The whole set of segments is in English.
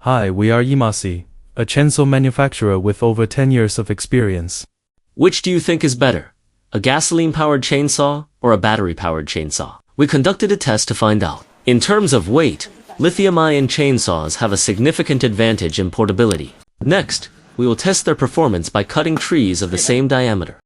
Hi, we are EMLD, a chainsaw manufacturer with over 10 years of experience. Which do you think is better, a gasoline-powered chainsaw or a battery-powered chainsaw? We conducted a test to find out. In terms of weight, lithium-ion chainsaws have a significant advantage in portability. Next, we will test their performance by cutting trees of the same diameter.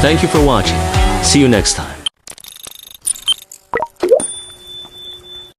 Thank you for watching. See you next time.